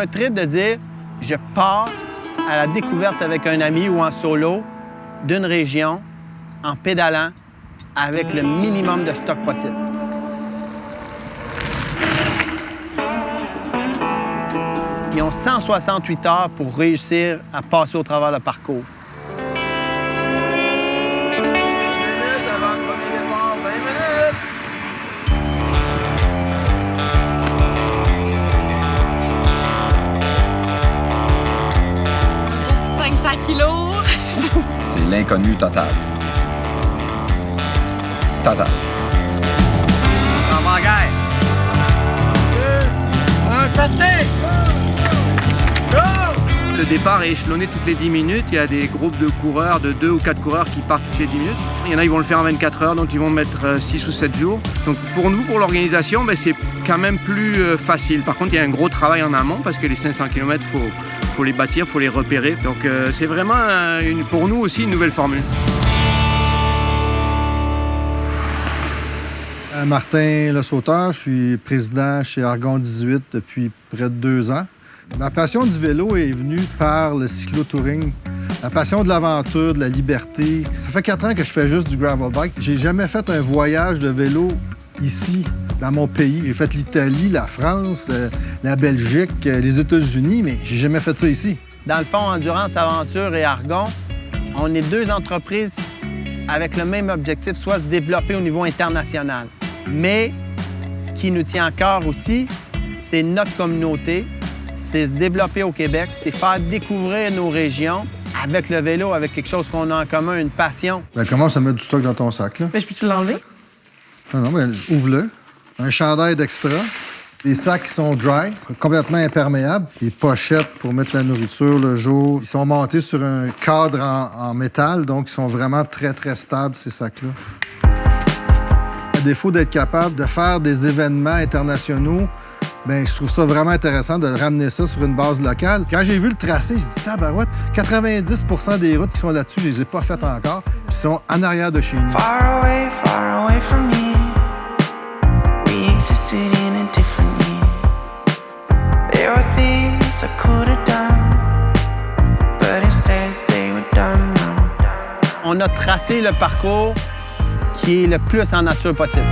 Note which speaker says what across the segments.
Speaker 1: un trip de dire, je pars à la découverte avec un ami ou en solo d'une région en pédalant avec le minimum de stock possible. Ils ont 168 heures pour réussir à passer au travers le parcours.
Speaker 2: C'est l'inconnu total. Total.
Speaker 1: On va en guerre.
Speaker 3: Le départ est échelonné toutes les 10 minutes. Il y a des groupes de coureurs, de 2 ou 4 coureurs qui partent toutes les 10 minutes. Il y en a qui vont le faire en 24 heures, donc ils vont mettre 6 ou 7 jours. Donc pour nous, pour l'organisation, c'est quand même plus facile. Par contre, il y a un gros travail en amont parce que les 500 km, faut les bâtir, faut les repérer. Donc c'est vraiment, pour nous aussi, une nouvelle formule.
Speaker 4: Martin Le Sauteur, je suis président chez Argon 18 depuis près de 2 ans. Ma passion du vélo est venue par le cyclotouring. La passion de l'aventure, de la liberté. Ça fait 4 ans que je fais juste du gravel bike. J'ai jamais fait un voyage de vélo ici, dans mon pays. J'ai fait l'Italie, la France, la Belgique, les États-Unis, mais j'ai jamais fait ça ici.
Speaker 1: Dans le fond, Endurance Aventure et Argon, on est 2 entreprises avec le même objectif, soit se développer au niveau international. Mais ce qui nous tient à cœur aussi, c'est notre communauté, c'est se développer au Québec, c'est faire découvrir nos régions avec le vélo, avec quelque chose qu'on a en commun, une passion.
Speaker 4: Ben, commence à mettre du stock dans ton sac, là.
Speaker 5: Mais je peux-tu l'enlever?
Speaker 4: Non, ben, ouvre-le. Un chandail d'extra. Des sacs qui sont dry, complètement imperméables. Des pochettes pour mettre la nourriture le jour. Ils sont montés sur un cadre en métal, donc ils sont vraiment très, très stables, ces sacs-là. À défaut d'être capable de faire des événements internationaux, bien, je trouve ça vraiment intéressant de ramener ça sur une base locale. Quand j'ai vu le tracé, j'ai dit, tabarouette, 90 % des routes qui sont là-dessus, je les ai pas faites encore, puis ils sont en arrière de chez nous.
Speaker 6: Far away from me. We existed in a different year. There were things I could have done, but instead they were done now.
Speaker 1: On a tracé le parcours qui est le plus en nature possible.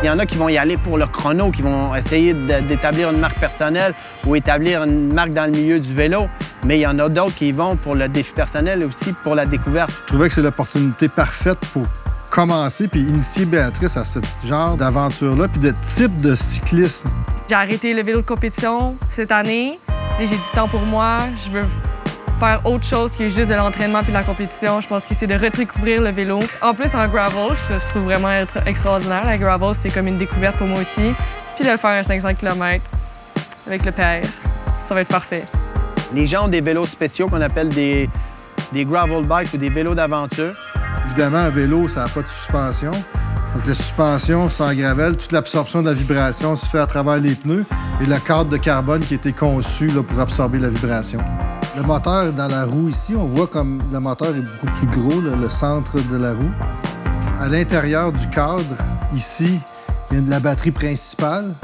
Speaker 1: Il y en a qui vont y aller pour le chrono, qui vont essayer d'établir une marque personnelle ou établir une marque dans le milieu du vélo. Mais il y en a d'autres qui y vont pour le défi personnel et aussi pour la découverte.
Speaker 4: Je trouvais que c'est l'opportunité parfaite pour commencer puis initier Béatrice à ce genre d'aventure-là puis de type de cyclisme.
Speaker 5: J'ai arrêté le vélo de compétition cette année. Et j'ai du temps pour moi. Je veux faire autre chose que juste de l'entraînement puis de la compétition. Je pense que c'est de redécouvrir le vélo. En plus, en gravel, je trouve vraiment extraordinaire. La gravel, c'était comme une découverte pour moi aussi. Puis de le faire à 500 km avec le PR, ça va être parfait.
Speaker 1: Les gens ont des vélos spéciaux qu'on appelle des gravel bikes ou des vélos d'aventure.
Speaker 4: Évidemment, un vélo, ça n'a pas de suspension. Donc, la suspension, c'est en gravel. Toute l'absorption de la vibration se fait à travers les pneus et le cadre de carbone qui a été conçu là, pour absorber la vibration. Le moteur dans la roue ici, on voit comme le moteur est beaucoup plus gros, là, le centre de la roue. À l'intérieur du cadre, ici, il y a la batterie principale.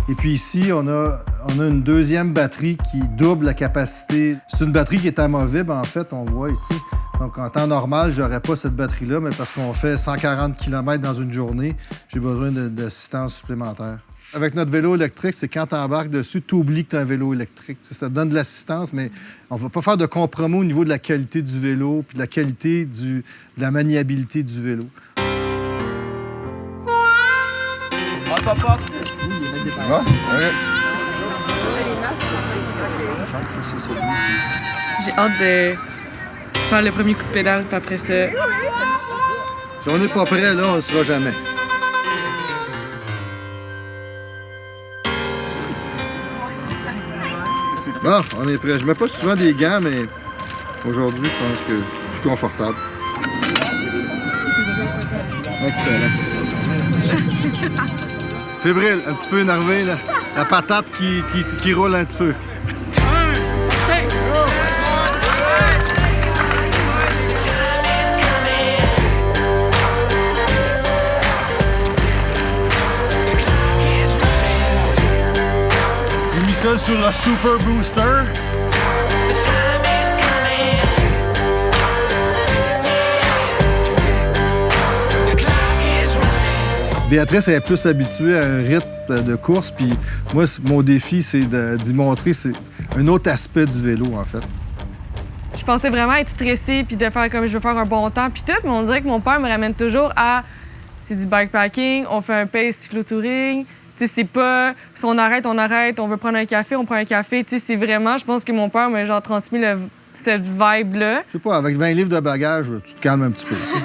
Speaker 4: Et puis ici, on a une deuxième batterie qui double la capacité. C'est une batterie qui est amovible, en fait, on voit ici. Donc, en temps normal, j'aurais pas cette batterie-là, mais parce qu'on fait 140 km dans une journée, j'ai besoin d'assistance supplémentaire. Avec notre vélo électrique, c'est quand tu embarques dessus, tu oublies que tu as un vélo électrique. Ça te donne de l'assistance, mais on ne va pas faire de compromis au niveau de la qualité du vélo puis de la qualité de la maniabilité du vélo.
Speaker 5: J'ai hâte de faire le premier coup de pédale, puis après ça...
Speaker 4: Si on n'est pas prêt, là, on ne le sera jamais. Bon, on est prêt. Je mets pas souvent des gants, mais aujourd'hui, je pense que c'est plus confortable. Excellent. Fébrile, un petit peu énervé, là. La patate qui roule un petit peu. sur le Super Booster.
Speaker 6: The time is coming. The clock is running.
Speaker 4: Béatrice elle est plus habituée à un rythme de course, puis moi, mon défi, c'est d'y montrer un autre aspect du vélo, en fait.
Speaker 5: Je pensais vraiment être stressée puis de faire comme je veux faire un bon temps puis tout, mais on dirait que mon père me ramène toujours à c'est du bikepacking, on fait un pace cyclotouring. Tu sais, c'est pas si on arrête, on veut prendre un café, on prend un café. Tu sais, c'est vraiment, je pense que mon père m'a genre transmis cette vibe-là.
Speaker 4: Je sais pas, avec 20 livres de bagages, tu te calmes un petit peu. Tu sais.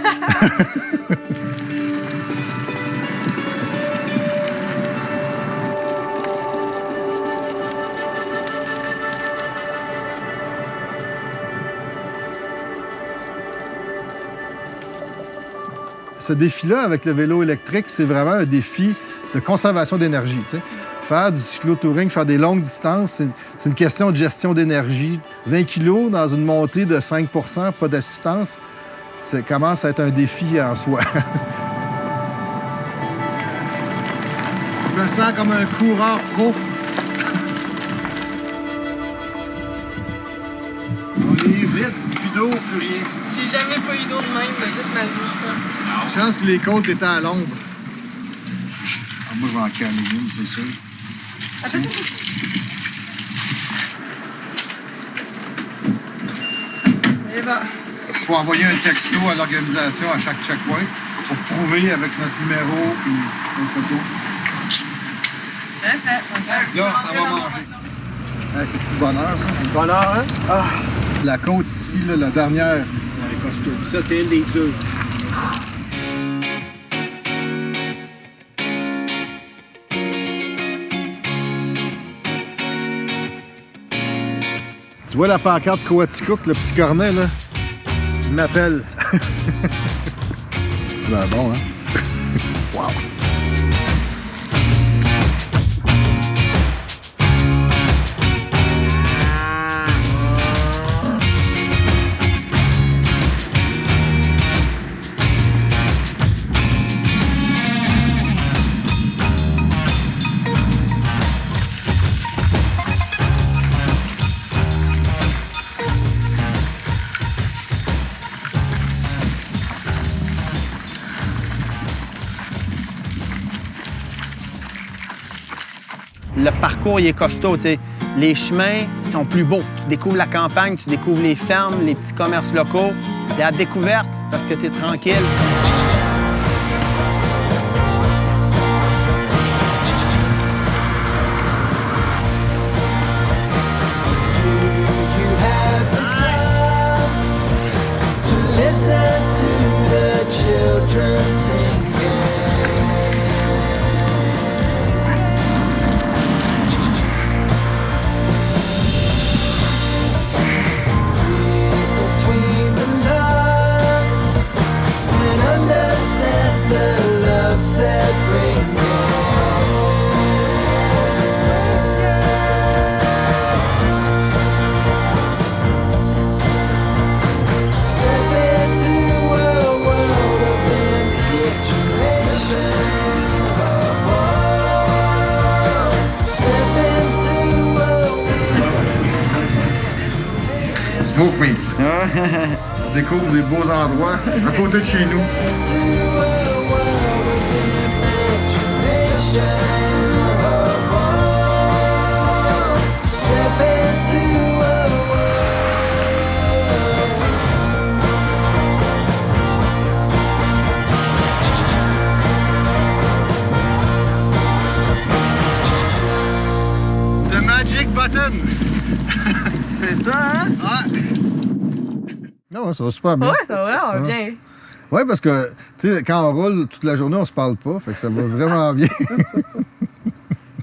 Speaker 4: Ce défi-là, avec le vélo électrique, c'est vraiment un défi de conservation d'énergie. Tu sais. Faire du cyclotouring, faire des longues distances, c'est une question de gestion d'énergie. 20 kilos dans une montée de 5 pas d'assistance, ça commence à être un défi en soi. Je me sens comme un coureur pro. On est vite, plus d'eau, plus rien.
Speaker 5: J'ai jamais pas eu d'eau de même de toute ma vie, je pense.
Speaker 4: Je pense que les côtes étaient à l'ombre. Ah, moi, je vais en calmer une, c'est sûr.
Speaker 5: Et ben,
Speaker 4: Il faut envoyer un texto à l'organisation à chaque checkpoint pour prouver avec notre numéro et nos photos. Là, ça va manger. Ah, c'est-tu le bonheur, ça?
Speaker 1: Le bonheur, hein?
Speaker 4: Ah, la côte ici, là, la dernière,
Speaker 1: Elle est costaud. Ça, c'est une des dures.
Speaker 4: tu vois la pancarte Coaticook, le petit cornet, là? Il m'appelle. C'est l'air bon, hein? Wow!
Speaker 1: Le parcours, il est costaud, tu sais. Les chemins sont plus beaux. Tu découvres la campagne, tu découvres les fermes, les petits commerces locaux. C'est la découverte parce que tu es tranquille.
Speaker 6: Listen to the children singing. Between the lines and understand the love that brings. Step into a world of imagination. Step into a
Speaker 4: Smoke me. On découvre des beaux endroits à côté de chez nous.
Speaker 6: Step into a
Speaker 4: The Magic Button.
Speaker 1: C'est ça, hein?
Speaker 4: Ouais. Non, ça va super bien.
Speaker 5: ouais, ça va vraiment bien.
Speaker 4: Oui, parce que, tu sais, quand on roule toute la journée, on se parle pas, fait que ça va vraiment bien.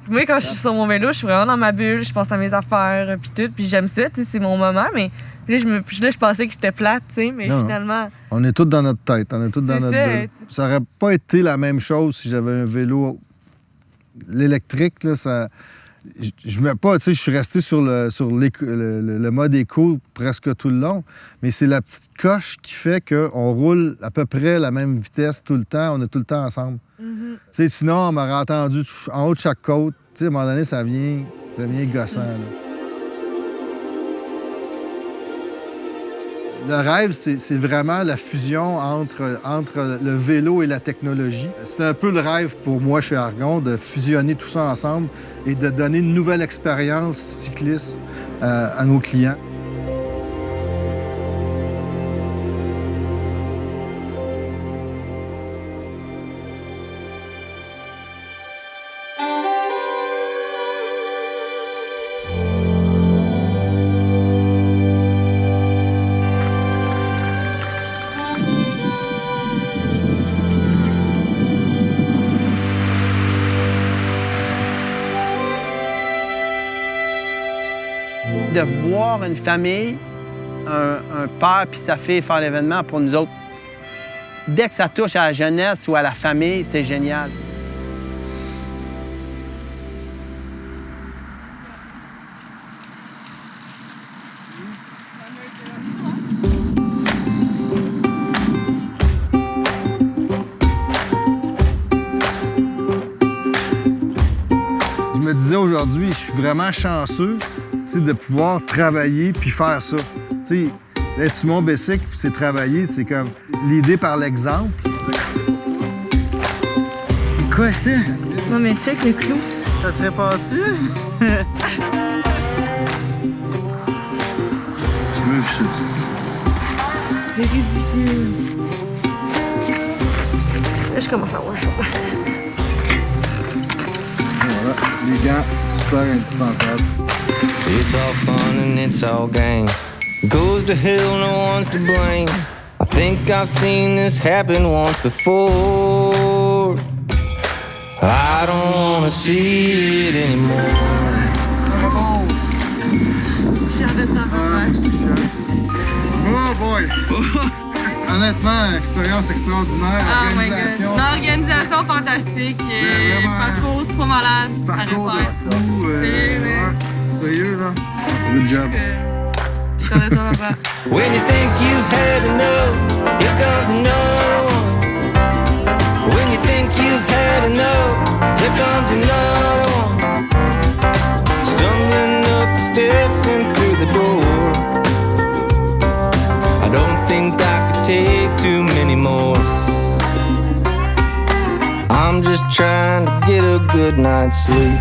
Speaker 5: Moi, quand je suis sur mon vélo, je suis vraiment dans ma bulle, je pense à mes affaires, puis tout, puis j'aime ça, tu sais, c'est mon moment, mais là, je pensais que j'étais plate, tu sais, mais
Speaker 4: Non.
Speaker 5: finalement...
Speaker 4: On est tous dans notre tête, on est tous dans
Speaker 5: C'est
Speaker 4: notre
Speaker 5: ça,
Speaker 4: bulle. Ça aurait pas été la même chose si j'avais un vélo. L'électrique, là, ça. Je mets pas, tu sais, je suis resté sur le mode éco presque tout le long, mais c'est la petite coche qui fait qu'on roule à peu près la même vitesse tout le temps, on est tout le temps ensemble. Tu sais, sinon, on m'aurait entendu en haut de chaque côte, tu sais, à un moment donné, ça vient Ça devient gossant, là. Le rêve, c'est vraiment la fusion entre le vélo et la technologie. C'est un peu le rêve pour moi chez Argon, de fusionner tout ça ensemble et de donner une nouvelle expérience cycliste à nos clients.
Speaker 1: De voir une famille, un père puis sa fille faire l'événement pour nous autres, dès que ça touche à la jeunesse ou à la famille, c'est génial.
Speaker 4: Je me disais aujourd'hui, je suis vraiment chanceux de pouvoir travailler puis faire ça. Être sur mon bicycle, c'est travailler, c'est comme l'idée par l'exemple.
Speaker 2: C'est quoi ça?
Speaker 5: Non, mais check le clou.
Speaker 2: Ça serait pas sûr? J'ai même vu ça.
Speaker 5: C'est ridicule. Là, je commence à avoir chaud.
Speaker 4: Voilà, les gants, super indispensables.
Speaker 7: It's all fun and it's all game. Goes to hell, no one's to blame. I think I've seen this happen once before. I don't wanna see it anymore.
Speaker 5: J'ai hâte de t'en faire.
Speaker 4: Oh boy! Honnêtement, expérience extraordinaire, organisation.
Speaker 5: L'organisation fantastique.
Speaker 4: vraiment-
Speaker 5: Parcours trop malade.
Speaker 4: Parcours de fou. Sérieux, là? Good job.
Speaker 5: Je suis hâte de t'en faire.
Speaker 7: When you think you've had enough, here comes another one. When you think you've had enough, here comes another one. Stumbling up the steps and through the door. I don't think I could take too many more. I'm just trying to get a good night's sleep.